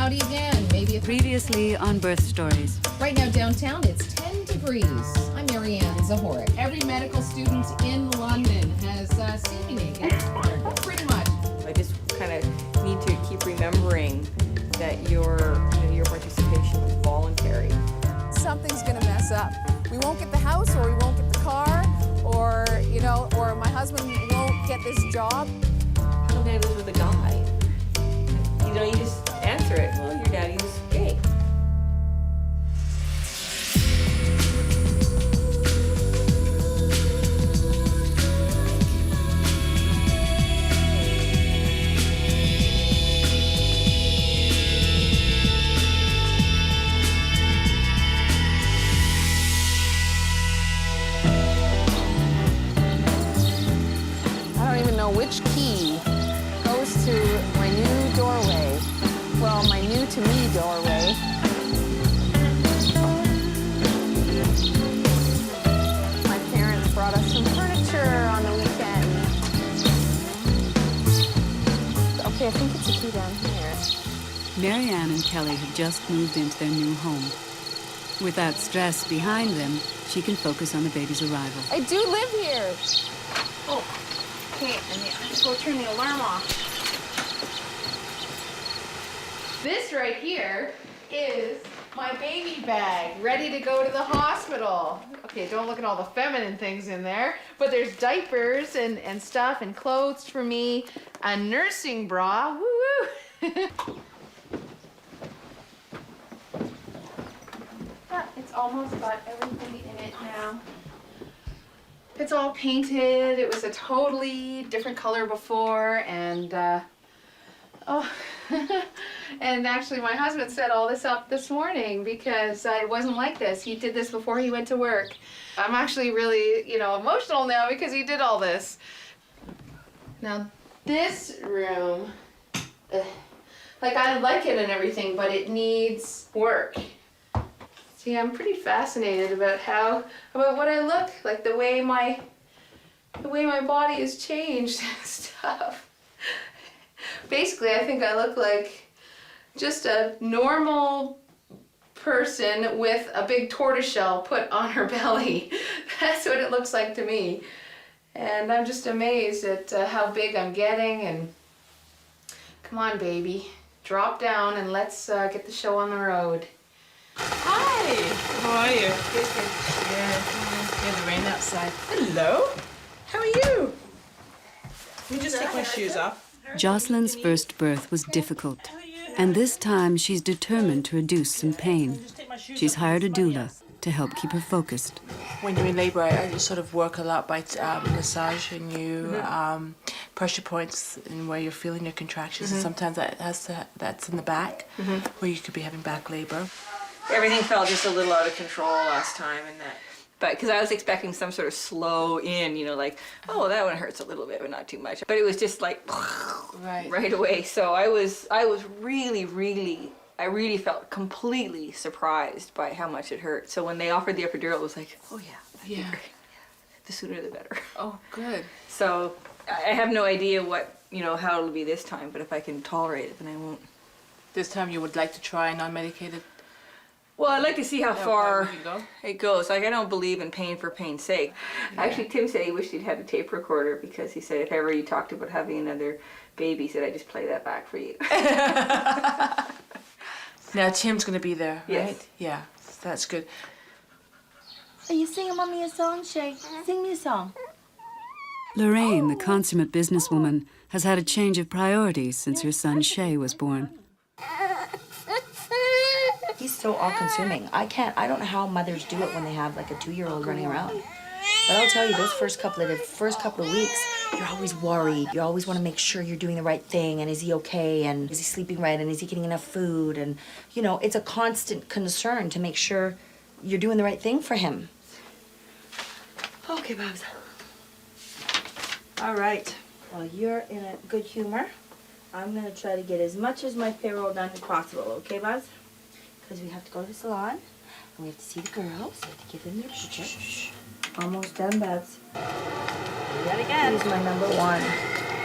cloudy again, maybe. Previously on Birth Stories. Right now downtown, it's 10 degrees. I'm Maryanne Zahorik. Every medical student in London has seen me pretty much. I just kind of need to keep remembering that your participation was voluntary. Something's gonna mess up. We won't get the house, or we won't get the car, or or my husband won't get this job. How did I live with a guy? You just answer it. Well, your daddy was gay. I don't even know which key goes to my new doorway. Well, my new to me doorway. My parents brought us some furniture on the weekend. Okay, I think it's a key down here. Maryanne and Kelly have just moved into their new home. With that stress behind them, she can focus on the baby's arrival. I do live here. Oh, okay, I have to go turn the alarm off. This right here is my baby bag, ready to go to the hospital. Okay, don't look at all the feminine things in there, but there's diapers and stuff and clothes for me, a nursing bra, woo-woo. Yeah, it's almost got everything in it now. It's all painted. It was a totally different color before, and and actually my husband set all this up this morning because it wasn't like this. He did this before he went to work. I'm actually really, emotional now because he did all this. Now this room, I like it and everything, but it needs work. See, I'm pretty fascinated about what I look like, the way my body has changed and stuff. Basically, I think I look like just a normal person with a big tortoiseshell put on her belly. That's what it looks like to me. And I'm just amazed at how big I'm getting. And come on, baby, drop down and let's get the show on the road. Hi! How are you? Good, good. Yeah, the rain outside. Hello? How are you? Let me just take my shoes off. Jocelyn's first birth was difficult, and this time she's determined to reduce some pain. She's hired a doula to help keep her focused. When you're in labor, I just sort of work a lot by massaging you, pressure points in where you're feeling your contractions, and sometimes that's in the back, where you could be having back labor. Everything felt just a little out of control last time, but because I was expecting some sort of slow in, oh, that one hurts a little bit, but not too much. But it was just like right away. So I really felt completely surprised by how much it hurt. So when they offered the epidural, it was like, oh yeah, that'd be great. The sooner the better. Oh, good. So I have no idea how it'll be this time, but if I can tolerate it, then I won't. This time you would like to try non-medicated? Well, I'd like to see how far it goes. I don't believe in pain for pain's sake. Yeah. Actually, Tim said he wished he'd had a tape recorder because he said if ever you talked about having another baby, he said I'd just play that back for you. Now Tim's going to be there, right? Yes. Yeah, that's good. Are you singing Mommy a song, Shay? Sing me a song. Lorraine, the consummate businesswoman, has had a change of priorities since her son Shay was born. He's so all-consuming. I don't know how mothers do it when they have like a 2-year-old running around. But I'll tell you, those first couple of weeks, you're always worried. You always want to make sure you're doing the right thing, and is he okay, and is he sleeping right, and is he getting enough food, and it's a constant concern to make sure you're doing the right thing for him. Okay, Bubs. All right. Well, you're in a good humor. I'm gonna try to get as much as my payroll done as possible, okay, Bubs? Because we have to go to the salon, and we have to see the girls. We have to give them their picture. Almost done, Babs. Do that again. He's my number one,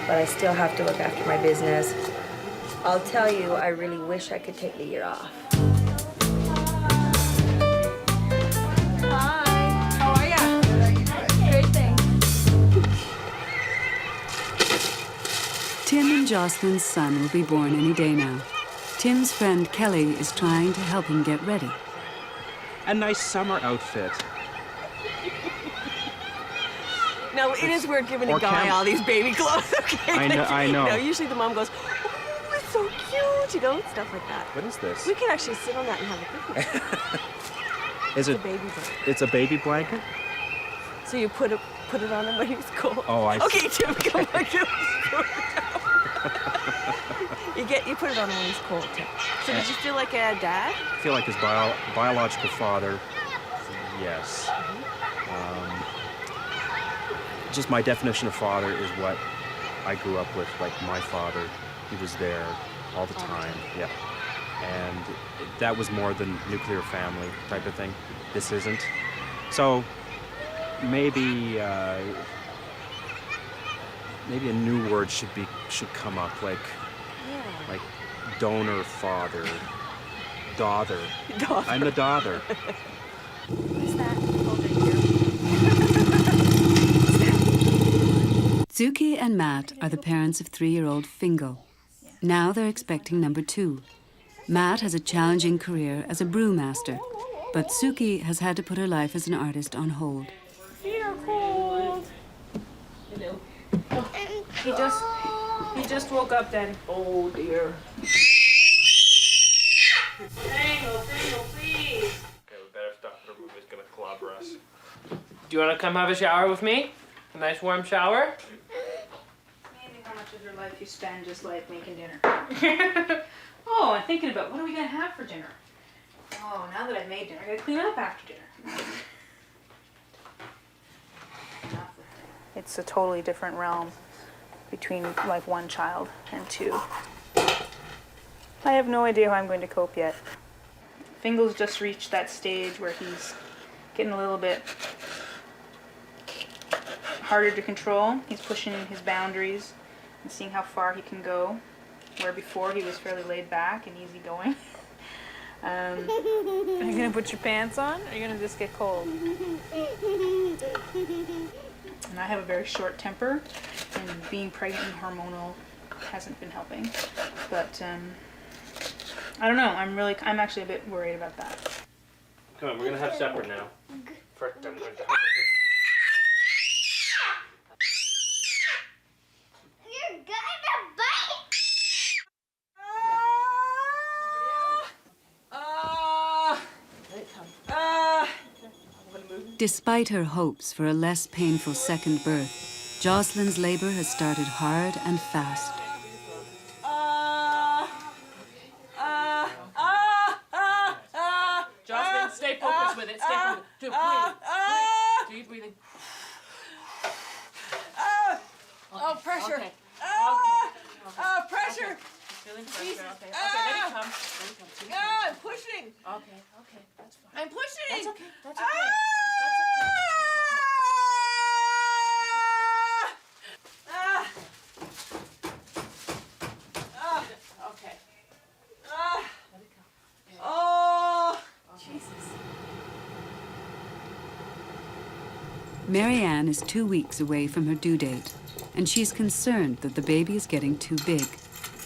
but I still have to look after my business. I'll tell you, I really wish I could take the year off. Hi. How are ya? Great, thanks. Tim and Jocelyn's son will be born any day now. Tim's friend Kelly is trying to help him get ready. A nice summer outfit. No, it is weird giving a guy all these baby clothes, okay? I know. Usually the mom goes, oh, it's so cute, you know, stuff like that. What is this? We can actually sit on that and have a picnic. Is it It's a baby blanket. It's a baby blanket? So you put it on him when he's cold. Oh, I see. Okay, Tim, come on. You put it on him when he's cold, Tim. So did you feel like a dad? I feel like his biological father. Yes. Just my definition of father is what I grew up with. Like my father, he was there all the time. Yeah. And that was more than nuclear family type of thing. This isn't. So maybe a new word should come up, like donor father, daughter. I'm the daughter. What's that? Hold it here. Zuki and Matt are the parents of 3-year-old Fingal. Now they're expecting number 2. Matt has a challenging career as a brewmaster, but Suki has had to put her life as an artist on hold. Feet are cold. Hello. He just woke up, Daddy. Oh dear. Tangle, please. Okay, we better stop. The movie's gonna clobber us. Do you want to come have a shower with me? A nice warm shower? Amazing how much of your life you spend just like making dinner. Oh, and thinking about what are we gonna have for dinner? Oh, now that I've made dinner, I gotta clean up after dinner. It's a totally different realm between like one child and 2. I have no idea how I'm going to cope yet. Fingal's just reached that stage where he's getting a little bit harder to control. He's pushing his boundaries and seeing how far he can go, where before he was fairly laid back and easygoing. Are you gonna put your pants on, or are you gonna just get cold? And I have a very short temper, and being pregnant and hormonal hasn't been helping. But I don't know. I'm actually a bit worried about that. Come on, we're gonna have supper now. First, I'm going to. You're gonna bite! Despite her hopes for a less painful second birth, Jocelyn's labor has started hard and fast. Jocelyn, stay focused with it. Stay focused. Do deep breathing. Oh, pressure. Okay. Pressure. Feeling pressure. Okay. Let it come. I'm pushing. Okay. That's fine. I'm pushing. That's okay. Okay. Let it go. Oh. Maryanne is 2 weeks away from her due date, and she's concerned that the baby is getting too big.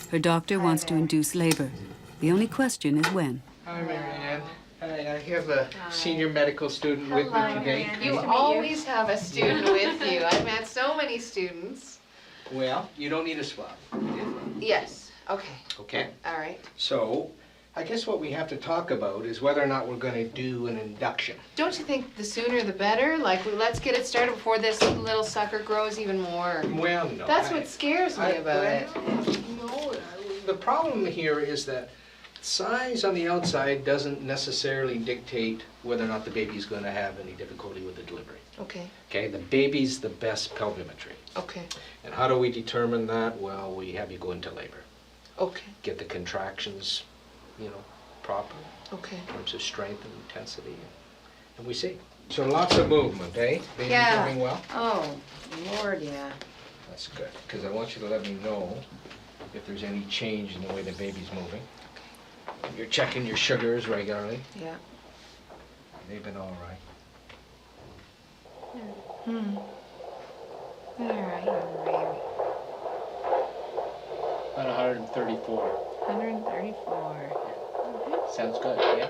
Her doctor wants to induce labor. The only question is when. Hi, Maryanne. I have a senior medical student with me today. You always have a student with you. I've met so many students. Well, you don't need a swab. Yes. Okay. Okay. All right. So, I guess what we have to talk about is whether or not we're going to do an induction. Don't you think the sooner the better? Like, let's get it started before this little sucker grows even more. Well, no. That's what scares me about it. No, the problem here is that size on the outside doesn't necessarily dictate whether or not the baby's going to have any difficulty with the delivery. Okay. Okay, the baby's the best pelvimetry. Okay. And how do we determine that? Well, we have you go into labor. Okay. Get the contractions, proper Okay. in terms of strength and intensity, and we see. So lots of movement, eh? Baby Yeah. doing well? Oh, Lord, yeah. That's good, because I want you to let me know if there's any change in the way the baby's moving. You're checking your sugars regularly. Yeah. They've been all right. All right. About 134. 134. Sounds good, yeah?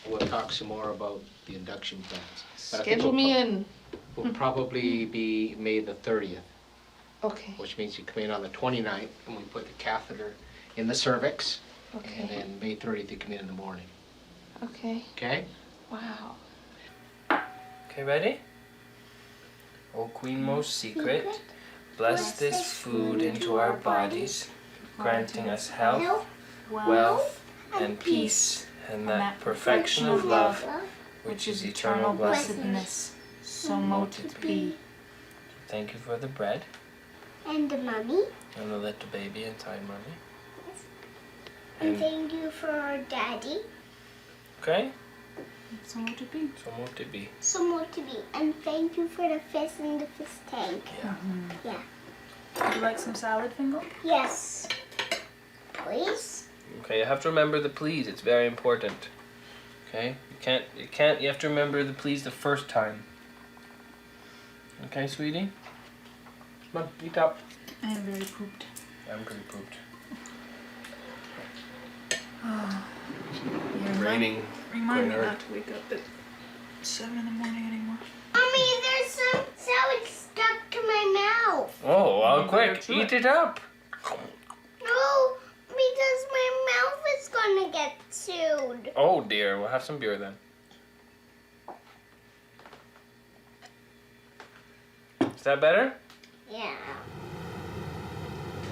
We'll talk some more about the induction plans. But I think Schedule me in. Will probably be May the 30th, Okay. which means you come in on the 29th and we put the catheter in the cervix. And Okay. then May 30th you come in the morning, Okay. okay? Wow. Okay, ready? O Queen most secret, bless this food into our bodies, granting us health, wealth, and peace, and that perfection of love, which is eternal blessedness. So mote it be. Thank you for the bread, And the mommy. and the little baby inside mommy. And thank you for our daddy. Okay? So mote it be. So mote it be. So mote it be. And thank you for the fish in the fish tank. Yeah. Yeah. Would you like some salad, Fingal? Yes. Please? Okay, you have to remember the please, it's very important. Okay? You have to remember the please the first time. Okay, sweetie? Come on, eat up. I am very pooped. I'm pretty pooped. Oh. Raining. Remind me quite hard. not to wake up at 7 in the morning anymore. Mommy, there's some salad stuck to my mouth. Oh, well, quick, eat it up. No, because my mouth is gonna get chewed. Oh dear, we'll have some beer then. Is that better? Yeah.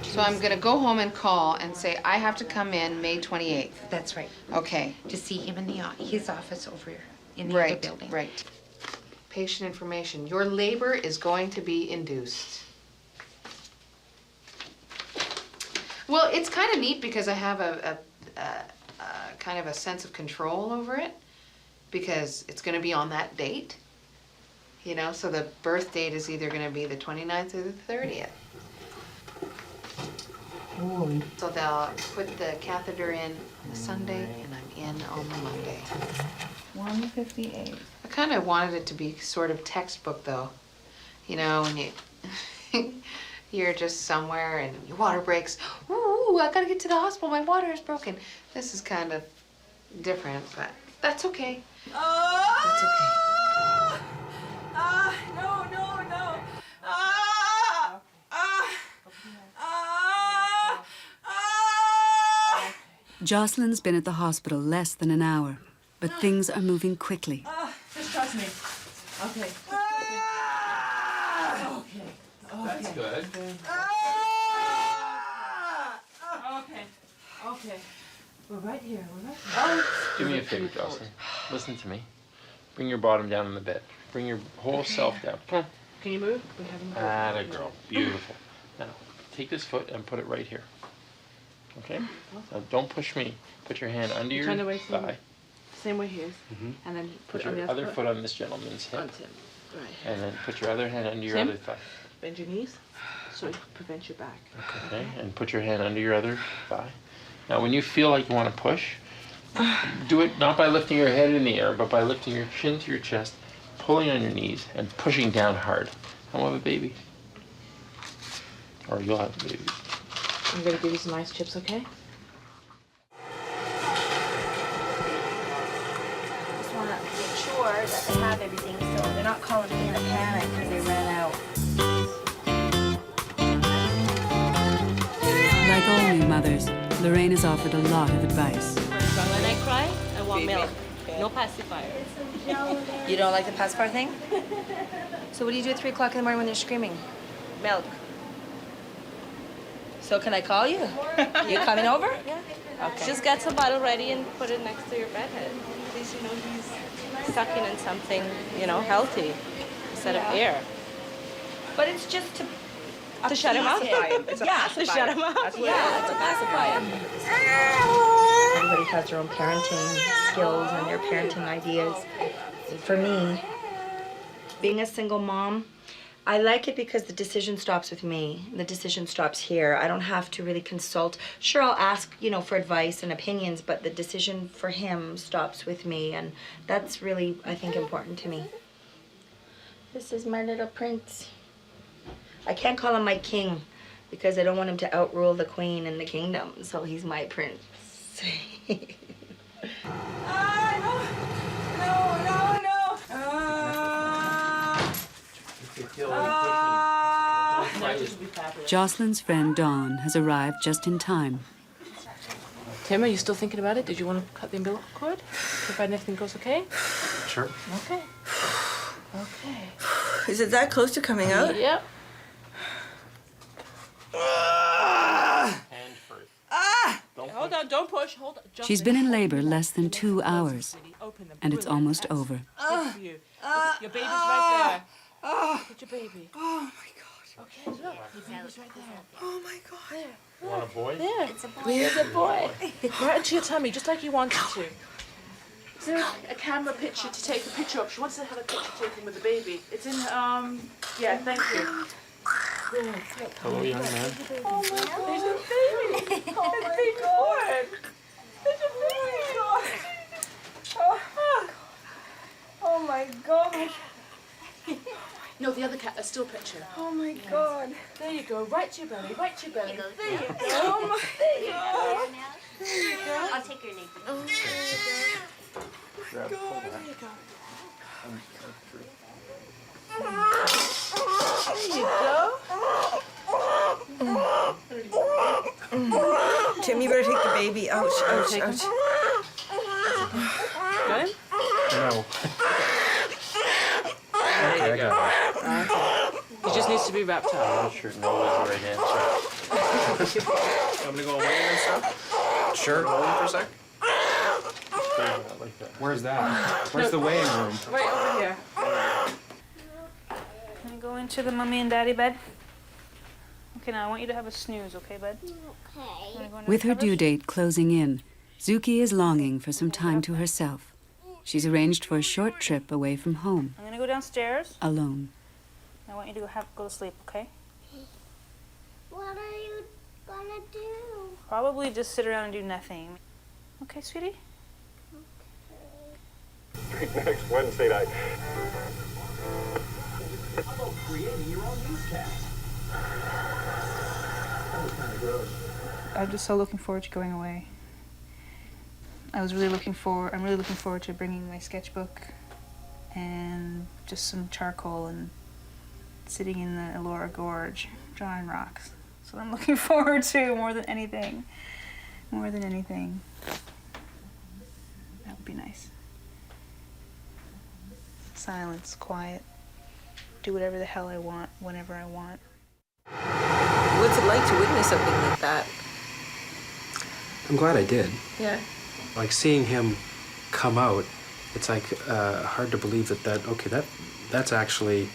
So I'm gonna go home and call and say I have to come in May 28th. That's right. Okay. To see him in his office over in the other building. Right. Patient information. Your labor is going to be induced. Well, it's kind of neat because I have a kind of a sense of control over it because it's going to be on that date. You know, so the birth date is either going to be the 29th or the 30th. Ooh. So they'll put the catheter in on the Sunday and I'm in on the Monday. 1:58. I kind of wanted it to be sort of textbook though. You know, when you you're just somewhere and your water breaks. Ooh, I gotta get to the hospital. My water is broken. This is kind of different, but that's okay. That's okay. Jocelyn's been at the hospital less than an hour, but things are moving quickly. Just trust me. Okay. That's good. Okay. We're right here. Do me a favor, Jocelyn. Listen to me. Bring your bottom down on the bed. Bring your whole self down. Come on. Can you move? We haven't moved. Atta girl. Beautiful. Now, take this foot and put it right here. Okay? Now, don't push me. Put your hand under your Turn away from thigh. Same way he is. And then Put put on your the other foot on this gentleman's hip. On Tim. Right. And then put your other hand under your Tim? other thigh. Bend your knees so it prevents your back. Okay? And put your hand under your other thigh. Now, when you feel like you want to push, do it not by lifting your head in the air, but by lifting your chin to your chest, pulling on your knees, and pushing down hard. And we'll have a baby. Or you'll have a baby. I'm gonna give you some ice chips, okay? Just want to make sure that they have everything so they're not calling me in a panic because they ran out. Like all new mothers, Lorraine is offered a lot of advice. When I cry, I want milk. No pacifier. You don't like the pacifier thing? So what do you do at 3 o'clock in the morning when they're screaming? Milk. So can I call you? You coming over? Yeah. Okay. Just get a bottle ready and put it next to your bedhead. At least you know he's sucking in something, healthy instead of air. But it's just to shut him up. It's a pacifier. To shut him up. Yeah, it's a pacifier. Everybody has their own parenting skills and their parenting ideas. For me, being a single mom, I like it because the decision stops with me. The decision stops here. I don't have to really consult. Sure, I'll ask, you know, for advice and opinions, but the decision for him stops with me, and that's really, I think, important to me. This is my little prince. I can't call him my king because I don't want him to outrule the queen in the kingdom, so he's my prince. Jocelyn's friend Dawn has arrived just in time. Tim, are you still thinking about it? Did you want to cut the umbilical cord? Provided everything goes okay? Sure. Okay. Okay. Is it that close to coming out? Yep. Hand first. Hold on, don't push. Hold on. She's been in labor less than 2 hours, and it's almost over. Good for you. Your baby's right there. Put your baby. Oh my God. Okay, look. Your baby's right there. Oh my God. There. You want a boy? There. It's a boy. There's a boy. Right into your tummy, just like you wanted to. Is there a camera picture to take a picture of? She wants to have a picture taken with the baby. It's in, yeah, thank you. There. Hello, young man. Oh my God. There's a baby. Oh my God. There's a baby. Oh my God. No, the other cat, a still picture. Oh my God. There you go, right to your belly, right to your belly. There you go. Oh my God. There you go. I'll take your name. Oh Grab, pull that. There you go. There you go. Tim, you better take the baby. Ouch, ouch, Take him. ouch. Got him? No. There you go. He just needs to be wrapped up. I'm not sure no is the right answer. I'm gonna go away and stuff. Sure. Hold on for a sec. Like that. Where's that? Where's the weighing room? Right over here. Can I go into the mommy and daddy bed? Okay, now I want you to have a snooze, okay, bud? Okay. With her due date closing in, Zuki is longing for some time to herself. She's arranged for a short trip away from home, I'm gonna go downstairs. alone. I want you to go to sleep, okay? What are you gonna do? Probably just sit around and do nothing. Okay, sweetie? Next Wednesday night. Creating your own newscast. That was kind of gross. I'm just so looking forward to going away. I'm really looking forward to bringing my sketchbook and just some charcoal and sitting in the Elora Gorge drawing rocks. So I'm looking forward to more than anything. More than anything. That would be nice. Silence, quiet. Do whatever the hell I want, whenever I want. What's it like to witness something like that? I'm glad I did. Yeah. Like seeing him come out, it's like hard to believe that's actually,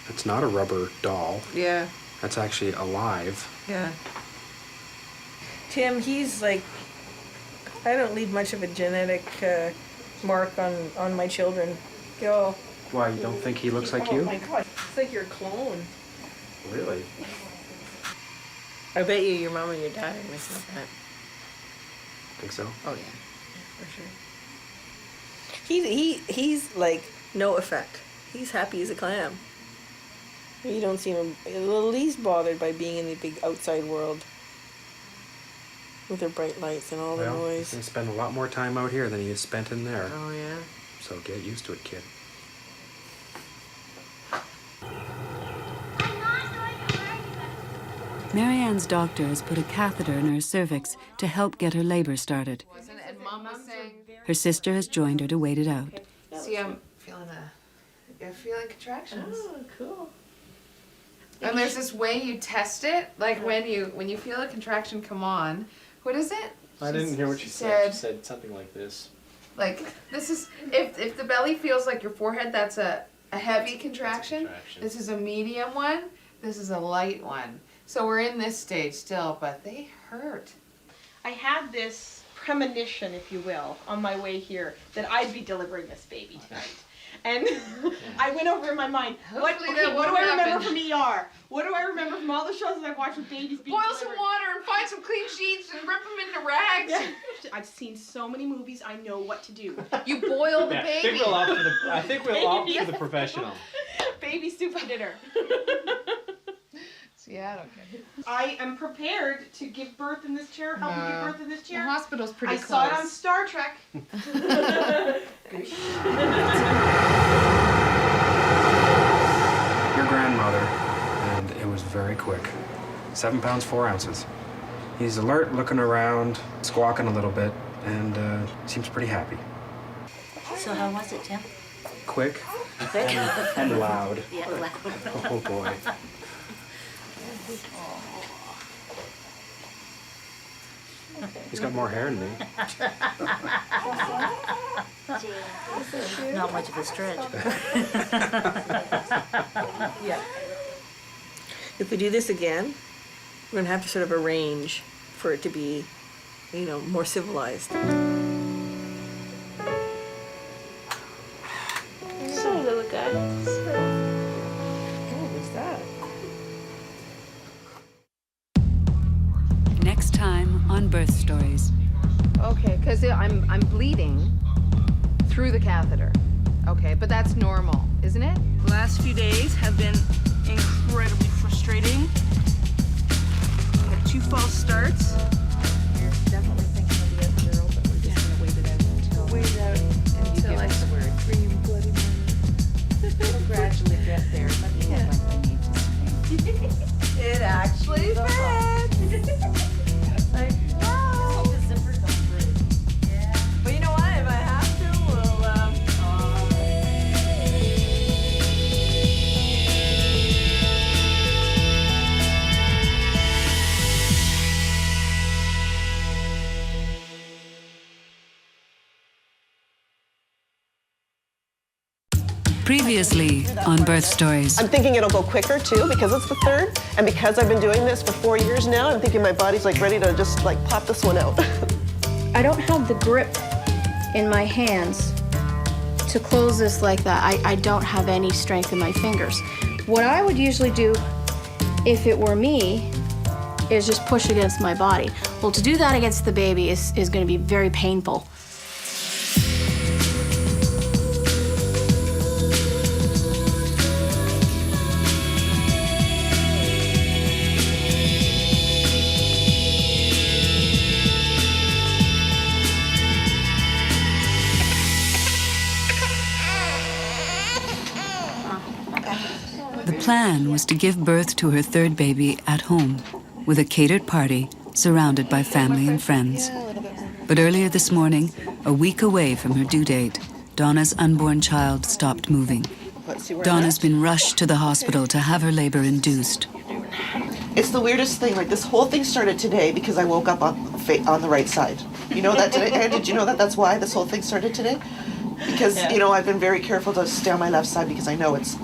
it's not a rubber doll. Yeah. That's actually alive. Yeah. Tim, he's like, I don't leave much of a genetic mark on my children. Go. Why, you don't think he looks like you? Oh my God, it's like your clone. Really? I bet you your mom and your dad are missing that. Think so? Oh yeah, for sure. He's like no effect. He's happy as a clam. You don't seem a little least bothered by being in the big outside world with their bright lights and all the He's noise. gonna spend a lot more time out here than he has spent in there. Oh yeah. So get used to it, kid. Maryanne's doctor has put a catheter in her cervix to help get her labor started. And Mom was saying, Her sister has joined her to wait it out. see, I'm feeling contractions. Oh, cool. And there's this way you test it, like when you feel a contraction come on. What is it? I didn't hear what she said. She said something like this. Like this is if the belly feels like your forehead, that's a heavy contraction. This is a medium one. This is a light one. So we're in this stage still, but they hurt. I had this premonition, if you will, on my way here that I'd be delivering this baby tonight. And I went over in my mind, what do I remember from ER? What do I remember from all the shows that I've watched with babies being Boil some water and find some clean sheets and rip them into rags. Yeah. I've seen so many movies, I know what to do. You boil the baby. I think we'll opt for the professional. Baby soup for dinner. Yeah, I don't care. I am prepared to give birth in this chair, help me give birth in this chair. The hospital's pretty I close. saw it on Star Trek. Your grandmother, and it was very quick. 7 pounds, 4 ounces. He's alert, looking around, squawking a little bit, and seems pretty happy. So how was it, Tim? Quick Quick? and loud. Yeah, loud. Oh boy. He's got more hair than me. Not much of a stretch. Yeah. If we do this again, we're gonna have to sort of arrange for it to be, you know, more civilized. So little guy. What was that? Next time on Birth Stories. Okay, because I'm bleeding through the catheter. Okay, but that's normal, isn't it? The last few days have been incredibly frustrating. We had 2 false starts. You're definitely thinking of the epidural, but we're just gonna wait it out until you give us the word. Green bloody It'll gradually get there, but you won't like my need to scream. It actually fit. Like, wow. The zippers don't breathe. Yeah. But you know what? If I have to, we'll. Previously on Birth Stories. I'm thinking it'll go quicker too because it's the 3rd, and because I've been doing this for 4 years now, I'm thinking my body's like ready to just like pop this one out. I don't have the grip in my hands to close this like that. I don't have any strength in my fingers. What I would usually do if it were me is just push against my body. Well, to do that against the baby is going to be very painful. The plan was to give birth to her 3rd baby at home, with a catered party surrounded by family and friends. But earlier this morning, a week away from her due date, Donna's unborn child stopped moving. Donna's been rushed to the hospital to have her labor induced. It's the weirdest thing. Like this whole thing started today because I woke up on the right side. You know that today? And did you know that that's why this whole thing started today? Because you know I've been very careful to stay on my left side because I know it's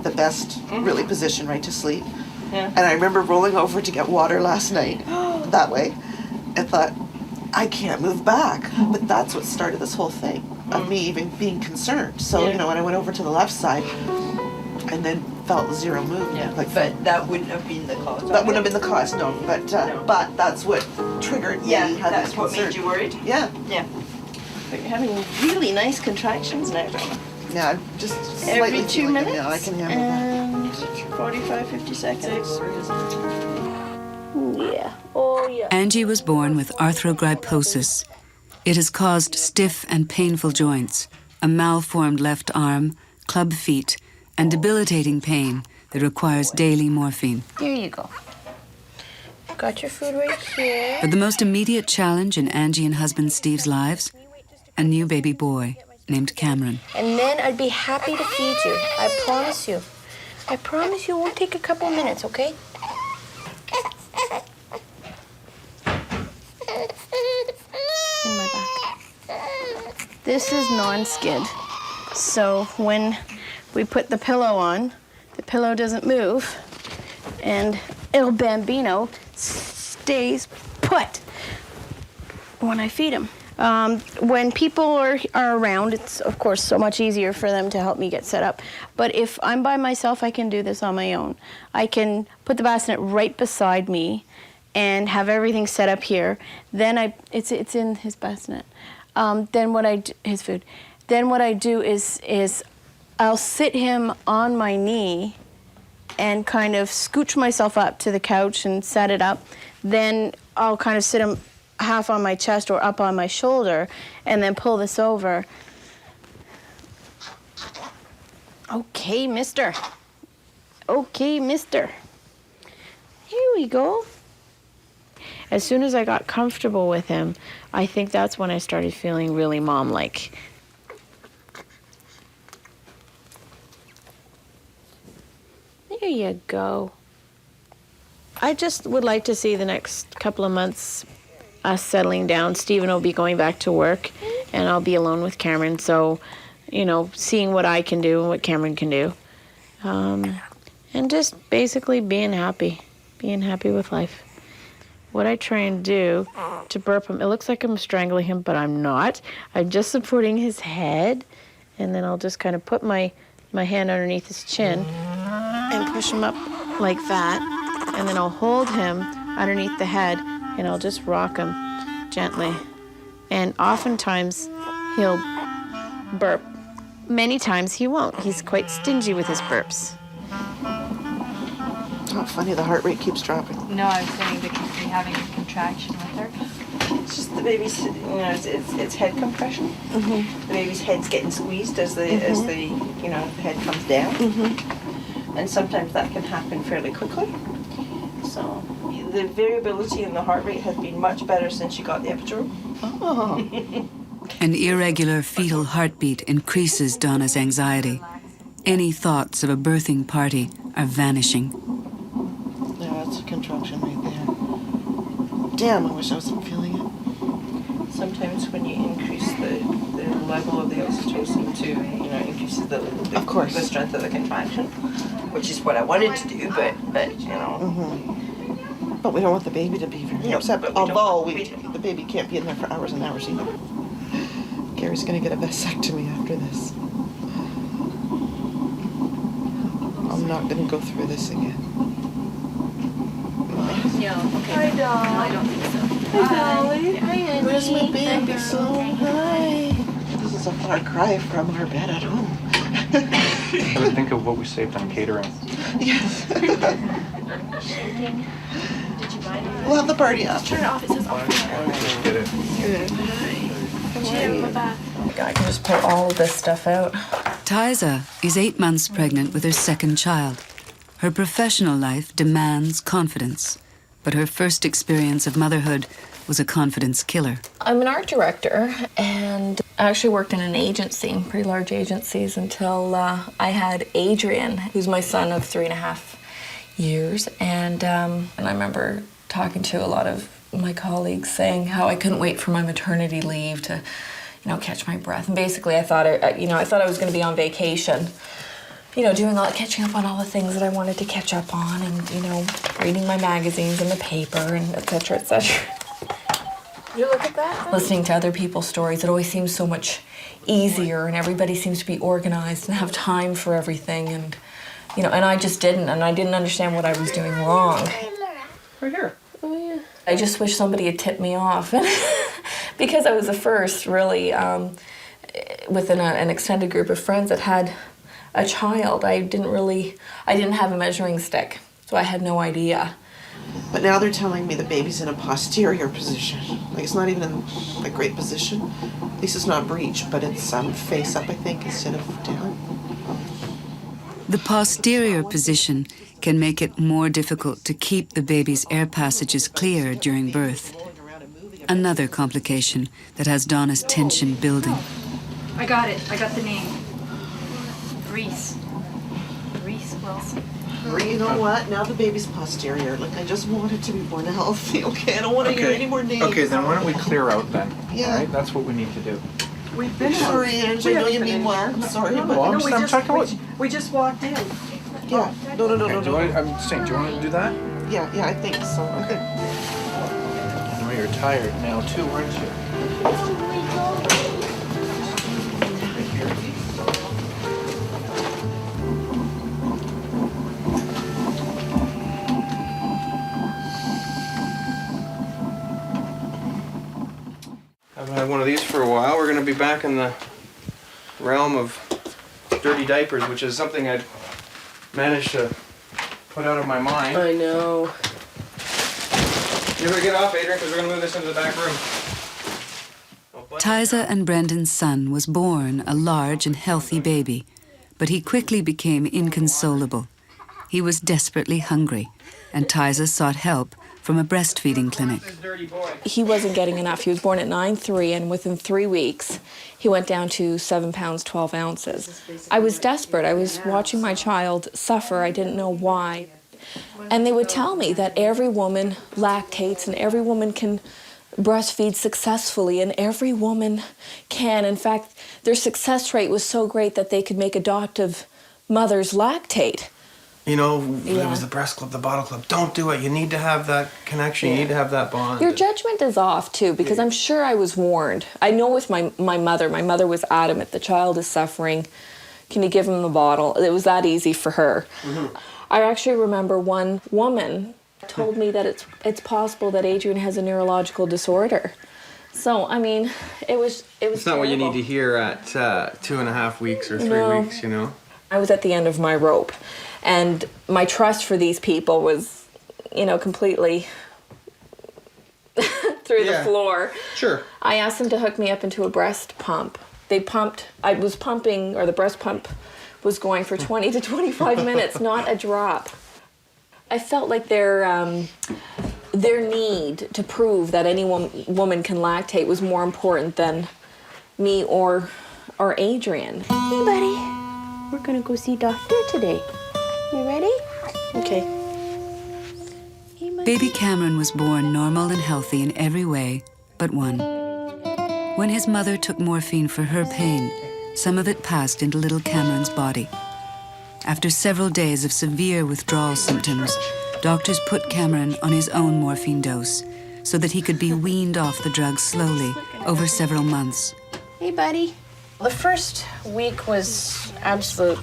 the best really position right to sleep. Yeah. And I remember rolling over to get water last night that way and thought I can't move back. But that's what started this whole thing of me even being concerned. So you know when I went over to the left side and then felt 0 movement. Yeah. Like, But that wouldn't have been the cause. that wouldn't have been the cause, no. But that's what triggered me. Yeah, having that's what concern. made you worried? Yeah. Yeah. But you're having really nice contractions now, Donna. Yeah, I'm just slightly Every 2 feeling it minutes now. I can handle that. and 45, 50 seconds. Yeah. Oh, yeah. Angie was born with arthrogryposis. It has caused stiff and painful joints, a malformed left arm, club feet, and debilitating pain that requires daily morphine. Here you go. Got your food right here. But the most immediate challenge in Angie and husband Steve's lives, a new baby boy named Cameron. And then I'd be happy to feed you. I promise you. I promise you it won't take a couple of minutes, okay? In my back. This is non-skid. So when we put the pillow on, the pillow doesn't move, and Il Bambino stays put when I feed him. When people are around, it's of course so much easier for them to help me get set up. But if I'm by myself, I can do this on my own. I can put the bassinet right beside me and have everything set up here. Then it's in his bassinet. His food. Then what I do is I'll sit him on my knee and kind of scooch myself up to the couch and set it up. Then I'll kind of sit him half on my chest or up on my shoulder and then pull this over. Okay, mister. Okay, mister. Here we go. As soon as I got comfortable with him, I think that's when I started feeling really mom-like. There you go. I just would like to see the next couple of months us settling down. Stephen will be going back to work, and I'll be alone with Cameron. So, you know, seeing what I can do and what Cameron can do. And just basically being happy with life. What I try and do to burp him, it looks like I'm strangling him, but I'm not. I'm just supporting his head, and then I'll just kind of put my hand underneath his chin and push him up like that, and then I'll hold him underneath the head, and I'll just rock him gently. And oftentimes, he'll burp. Many times he won't. He's quite stingy with his burps. Not funny, the heart rate keeps dropping. No, I was saying that he's having a contraction with her. It's just the baby's, you know, it's head compression. Mm-hmm. The baby's head's getting squeezed as the you know, the head comes down. Mm-hmm. And sometimes that can happen fairly quickly. So the variability in the heart rate has been much better since you got the epidural. Oh. An irregular fetal heartbeat increases Donna's anxiety. Any thoughts of a birthing party are vanishing. Yeah, that's a contraction right there. Damn, I wish I wasn't feeling it. Sometimes when you increase the level of the oxytocin to, you know, increases the of course, the strength of the contraction, which is what I wanted to do, but you know. Mm-hmm. But we don't want the baby to be very upset. But although the baby can't be in there for hours and hours either. Gary's gonna get a vasectomy after this. I'm not gonna go through this again. No, okay. Hi, Doll. No, I don't think so. Hi, Dolly. Hi, Annie. Where's my baby? So hi. This is a far cry from our bed at home. I would think of what we saved on catering. Yes. Did you buy it? We'll have the party up. Turn it off. It says off. Get it. Good. I can just pull all of this stuff out. Tyza is 8 months pregnant with her second child. Her professional life demands confidence, but her first experience of motherhood was a confidence killer. I'm an art director, and I actually worked in an agency, pretty large agencies, until I had Adrian, who's my son of 3.5 years. And I remember talking to a lot of my colleagues saying how I couldn't wait for my maternity leave to, you know, catch my breath. And basically, I thought I was going to be on vacation, you know, catching up on all the things that I wanted to catch up on, and, you know, reading my magazines and the paper, and et cetera, et cetera. You look at that? Listening to other people's stories, it always seems so much easier, and everybody seems to be organized and have time for everything, and, you know, and I just didn't, and I didn't understand what I was doing wrong. Right here. Oh, yeah. I just wish somebody had tipped me off, because I was the first, really, within an extended group of friends that had a child. I didn't have a measuring stick, so I had no idea. But now they're telling me the baby's in a posterior position. Like, it's not even in a great position. At least it's not breech, but it's face up, I think, instead of down. The posterior position can make it more difficult to keep the baby's air passages clear during birth. Another complication that has Donna's tension building. I got it. I got the name. Reese Wilson. You know what? Now the baby's posterior. Like, I just want it to be born healthy, okay? I don't want to hear any more names. Okay, then why don't we clear out then? Yeah. All right, that's what we need to do. We've been. Sorry, Angie. I know you mean more. I'm sorry, but I'm checking what. We just walked in. Yeah. No. I'm saying, do you want to do that? Yeah, I think so. Okay. I know were tired now too, weren't you? I've had one of these for a while. We're going to be back in the realm of dirty diapers, which is something I'd managed to put out of my mind. I know. You better get off, Adrian, because we're going to move this into the back room. Tyza and Brendan's son was born a large and healthy baby, but he quickly became inconsolable. He was desperately hungry, and Tyza sought help from a breastfeeding clinic. He wasn't getting enough. He was born at 9'3", and within 3 weeks, he went down to 7 pounds, 12 ounces. I was desperate. I was watching my child suffer. I didn't know why. And they would tell me that every woman lactates and every woman can breastfeed successfully, and every woman can. In fact, their success rate was so great that they could make adoptive mothers lactate. You know, there was the breast club, the bottle club. Don't do it. You need to have that connection. You need to have that bond. Your judgment is off, too, because I'm sure I was warned. I know with my mother was adamant, the child is suffering. Can you give him the bottle? It was that easy for her. Mm-hmm. I actually remember one woman told me that it's possible that Adrian has a neurological disorder. So, I mean, it was It's not what you need to hear at 2.5 weeks or 3 weeks, you know? I was at the end of my rope. And my trust for these people was, you know, completely through the floor. Sure. I asked them to hook me up into a breast pump. They pumped, I was pumping, or the breast pump was going for 20 to 25 minutes, not a drop. I felt like their need to prove that any woman can lactate was more important than me or Adrian. Hey, buddy. We're gonna go see doctor today. You ready? Okay. Baby Cameron was born normal and healthy in every way but one. When his mother took morphine for her pain, some of it passed into little Cameron's body. After several days of severe withdrawal symptoms, doctors put Cameron on his own morphine dose so that he could be weaned off the drug slowly over several months. Hey, buddy. The first week was absolute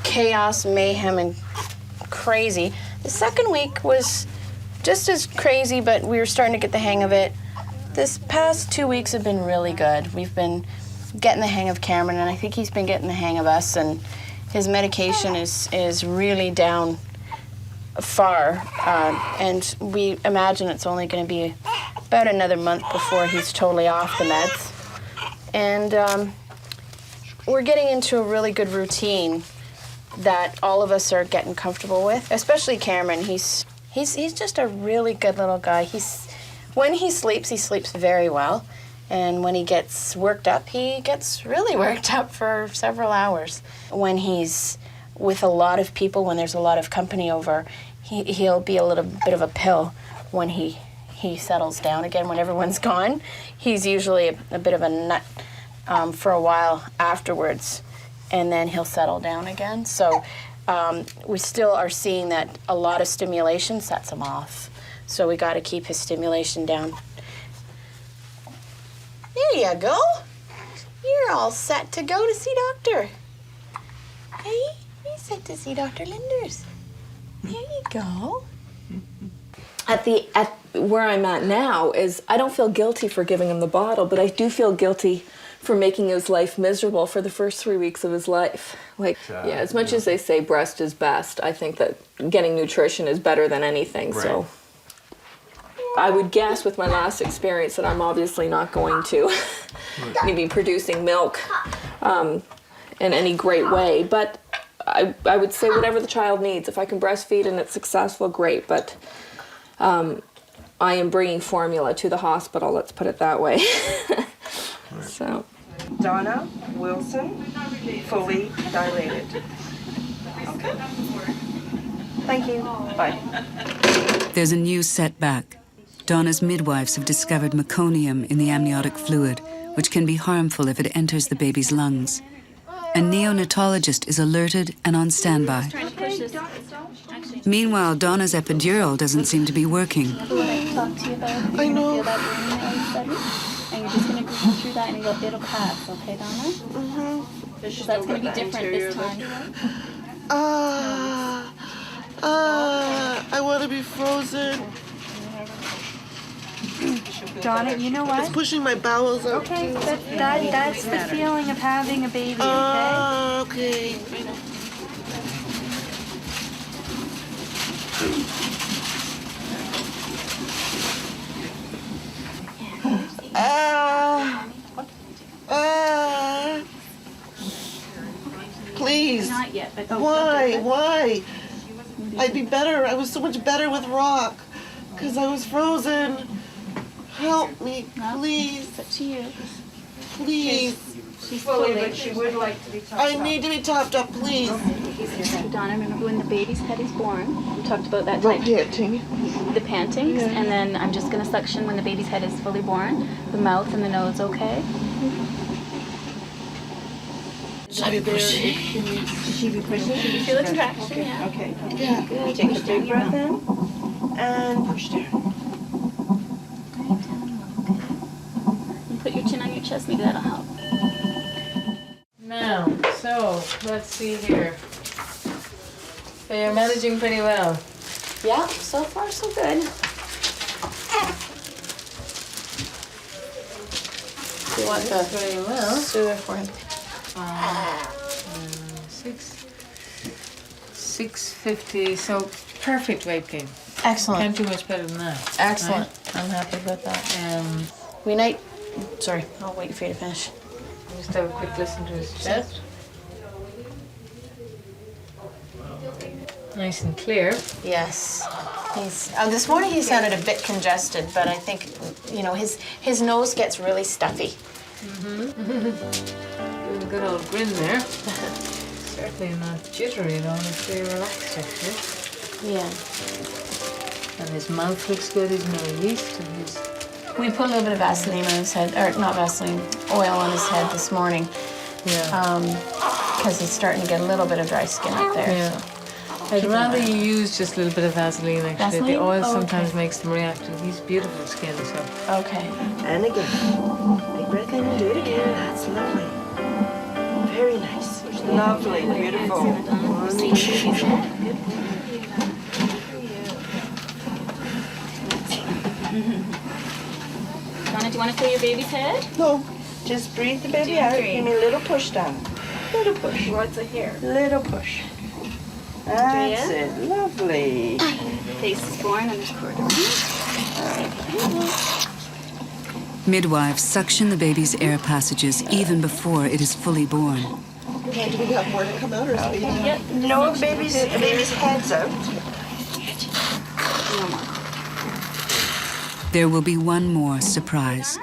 chaos, mayhem, and crazy. The second week was just as crazy, but we were starting to get the hang of it. This past 2 weeks have been really good. We've been getting the hang of Cameron, and I think he's been getting the hang of us, and his medication is really down far, and we imagine it's only going to be about another month before he's totally off the meds. And we're getting into a really good routine that all of us are getting comfortable with, especially Cameron. He's just a really good little guy. When he sleeps very well, and when he gets worked up, he gets really worked up for several hours. When he's with a lot of people, when there's a lot of company over, he'll be a little bit of a pill. When he settles down again, when everyone's gone, he's usually a bit of a nut for a while afterwards, and then he'll settle down again. So we still are seeing that a lot of stimulation sets him off. So we got to keep his stimulation down. There you go. You're all set to go to see doctor. Hey, you're set to see Dr. Linders. There you go. At where I'm at now is I don't feel guilty for giving him the bottle, but I do feel guilty for making his life miserable for the first 3 weeks of his life. As much as they say breast is best, I think that getting nutrition is better than anything. Right. So I would guess with my last experience that I'm obviously not going to be producing milk in any great way, but I would say whatever the child needs. If I can breastfeed and it's successful, great, but I am bringing formula to the hospital, let's put it that way. So. Donna Wilson, fully dilated. Okay. Thank you. Bye. There's a new setback. Donna's midwives have discovered meconium in the amniotic fluid, which can be harmful if it enters the baby's lungs. A neonatologist is alerted and on standby. push this. Meanwhile, Donna's epidural doesn't seem to be working. Remember what I talked to you about? I know. Feel that burning that you studied? And you're just going to breathe through that and it'll pass, okay, Donna? Mm-hmm. So that's going to be different this time. I want to be frozen. Donna, you know what? It's pushing my bowels out. Okay, that's the feeling of having a baby, okay? Okay. Please. Not yet, but Why? I'd be better. I was so much better with rock because I was frozen. Help me, please. It's up to you. Please. She's fully, but she would like to be topped I need to be topped up, please. Donna, remember when the baby's head is born? We talked about that The type. panting. The pantings, and then I'm just going to suction when the baby's head is fully born, the mouth and the nose, okay? Should I be pushing? She be pushing? Feel the contraction, yeah. Okay. Yeah. Good. Take a big breath in and push down. And put your chin on your chest, maybe that'll help. Now, so let's see here. So you're managing pretty well. Yeah, so far so good. You want the very well. Soother for him. 650, so perfect weight gain. Excellent. Can't do much better than that. Excellent. Right? I'm happy with that. We might. Sorry, I'll wait for you to finish. Just have a quick listen to his chest. Nice and clear. Yes. This morning he sounded a bit congested, but I think, his nose gets really stuffy. Doing a good old grin there. Certainly not jittery at all. It's very relaxed, actually. Yeah. And his mouth looks good. He's no yeast. And his... We put a little bit of Vaseline on his head, or not Vaseline, oil on his head this morning. Yeah. Because he's starting to get a little bit of dry skin up there. Yeah. So. I'd rather you use just a little bit of Vaseline, actually. Vaseline? The oil Oh, sometimes okay. makes them react. And he's beautiful skin, so. Okay. And again. Big breath in and do it again. That's lovely. Very nice. Lovely, beautiful. Donna, do you want to feel your baby's head? No. Just breathe the baby out. Give me a little push down. Little push. What's it here? Little push. That's it. Lovely. Face is born and there's cord around. Midwives suction the baby's air passages even before it is fully born. Okay, do we have more to come out or is the baby? Yep. No, baby's head's out. No more. There will be one more surprise.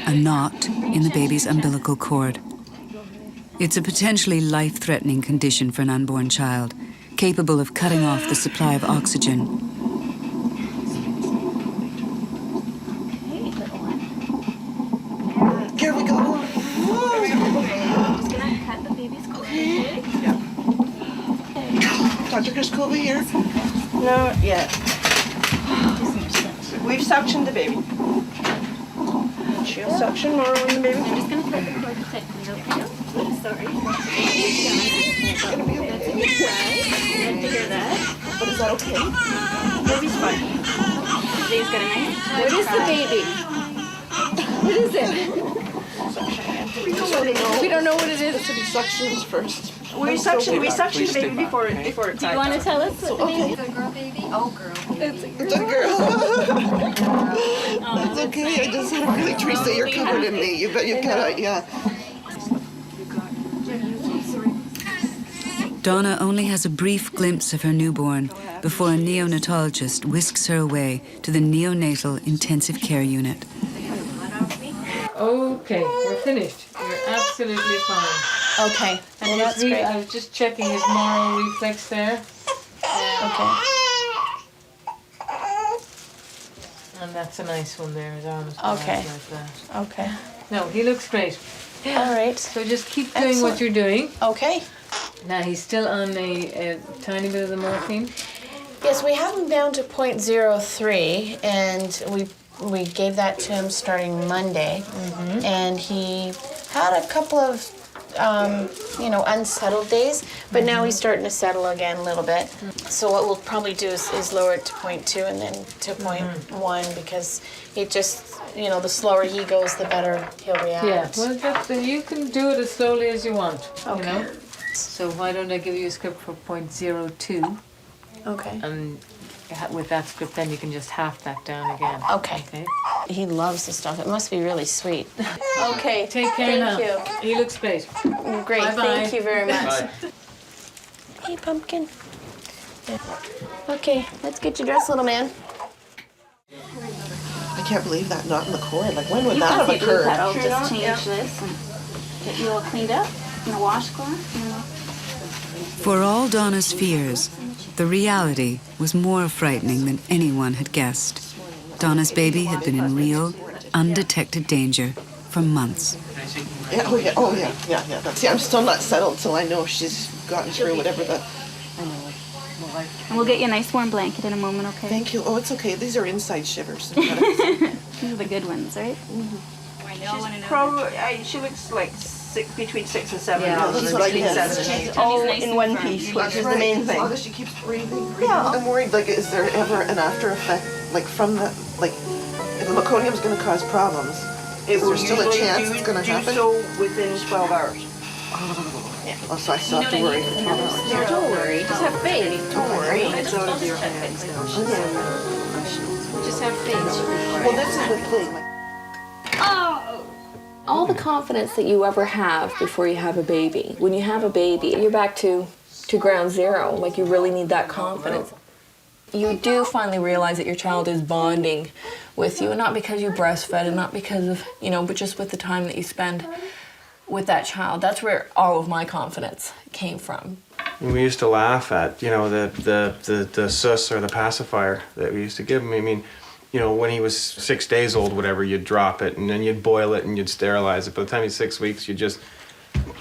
A knot in the baby's umbilical cord. It's a potentially life-threatening condition for an unborn child, capable of cutting off the supply of oxygen. Here we go. I'm just gonna cut the baby's cord. Okay. Dr. Kriskova here. No, yeah. We've suctioned the baby. She'll suction more on the baby. I'm just gonna cut the cord quickly, okay? Sorry. It's gonna be okay. Good to hear that. But is that okay? Baby's fine. The baby's got a nice. What is the baby? What is it? We don't know what it is. It should be suctions first. We suction the baby before it Do you want to tell us what the baby? It's a girl baby? Oh, girl baby. It's a girl. That's okay. I just had a really Teresa, you're covered in me. You've got it, yeah. Donna only has a brief glimpse of her newborn before a neonatologist whisks her away to the neonatal intensive care unit. Okay, we're finished. You're absolutely fine. Okay. And Well, that's I great. was just checking his moral reflex there. Okay. And that's a nice one there, his arms. Okay. Like that. Okay. No, he looks great. All right. So just keep doing what you're doing. Okay. Now he's still on a tiny bit of the morphine. Yes, we have him down to 0.03, and we gave that to him starting Monday, and he had a couple of unsettled days, but now he's starting to settle again a little bit. So what we'll probably do is lower it to 0.2 and then to 0.1, because it just, the slower he goes, the better he'll react. Yeah, well, you can do it as slowly as you want, Okay. So why don't I give you a script for 0.02? Okay. And with that script, then you can just half that down again. Okay. He loves the stuff. It must be really sweet. Okay. Take care now. Thank you. He looks great. Great. Bye-bye. Thank you very much. Bye. Hey, Pumpkin. Okay, let's get you dressed, little man. I can't believe that knot in the cord. Like, when would that have occurred? I'll just change this and get you all cleaned up in a washcloth. For all Donna's fears, the reality was more frightening than anyone had guessed. Donna's baby had been in real, undetected danger for months. Yeah, yeah. See, I'm still not settled till I know she's gotten through whatever the... And we'll get you a nice warm blanket in a moment, okay? Thank you. Oh, it's okay. These are inside shivers. These are the good ones, right? She looks like between 6 and 7. Yeah, that's what I guess. She's all in one piece, which is the main As thing. long as she keeps breathing. Yeah. I'm worried, like, is there ever an after effect, like, from the, like, if the meconium's going to cause problems, is there still a chance it's going to happen? Do so within 12 hours. Oh, so I still have to worry. Don't worry, just have faith. Don't worry. It's out of your hands now. Just have faith. Well, this is the thing. Like, All the confidence that you ever have before you have a baby. When you have a baby, you're back to ground zero. Like, you really need that confidence. You do finally realize that your child is bonding with you, and not because you breastfed, and not because of, but just with the time that you spend with that child. That's where all of my confidence came from. We used to laugh at, the sus or the pacifier that we used to give him. I mean, when he was 6 days old, whatever, you'd drop it and then you'd boil it and you'd sterilize it. By the time he's 6 weeks, you just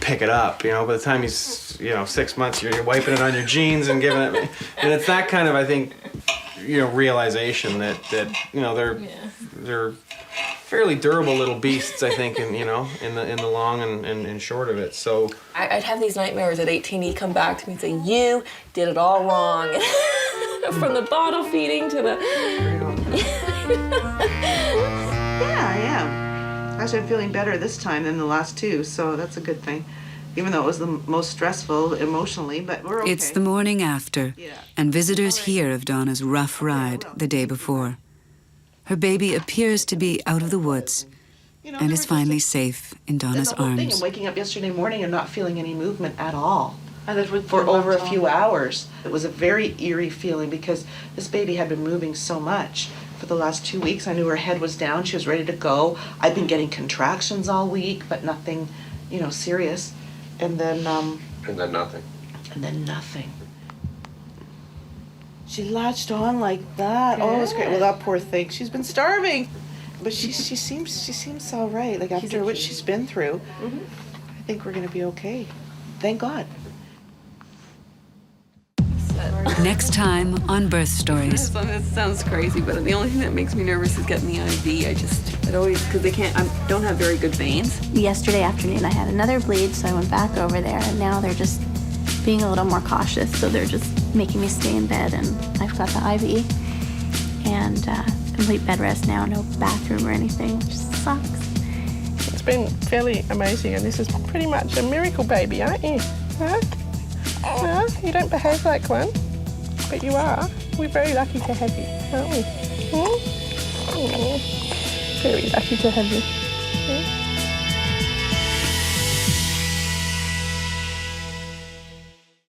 pick it up. By the time he's, 6 months, you're wiping it on your jeans and giving it. And it's that kind of, I think, realization that they're fairly durable little beasts, I think, in the long and short of it. So I'd have these nightmares at 18. He'd come back to me and say, "You did it all wrong." From the bottle feeding to the... yeah, I am. Actually, I'm feeling better this time than the last two, so that's a good thing. Even though it was the most stressful emotionally, but we're okay. It's the morning after, and visitors hear of Donna's rough ride the day before. Her baby appears to be out of the woods and is finally safe in Donna's the whole thing, arms. and waking up yesterday morning and not feeling any movement at all for over a few hours. It was a very eerie feeling because this baby had been moving so much for the last 2 weeks. I knew her head was down, she was ready to go. I'd been getting contractions all week, but nothing, serious. And then nothing. And then nothing. She latched on like that. Oh, it was great. Well, that poor thing. She's been starving, but she seems all right. Like, after what she's been through, I think we're gonna be okay. Thank God. Next time on Birth Stories. This sounds crazy, but the only thing that makes me nervous is getting the IV. It always, because I don't have very good veins. Yesterday afternoon, I had another bleed, so I went back over there, and now they're just being a little more cautious, so they're just making me stay in bed, and I've got the IV and complete bed rest now, no bathroom or anything, which sucks. It's been fairly amazing, and this is pretty much a miracle baby, aren't you? Huh? Huh? You don't behave like one, but you are. We're very lucky to have you, aren't we? Hmm? Oh, very lucky to have you. Hmm?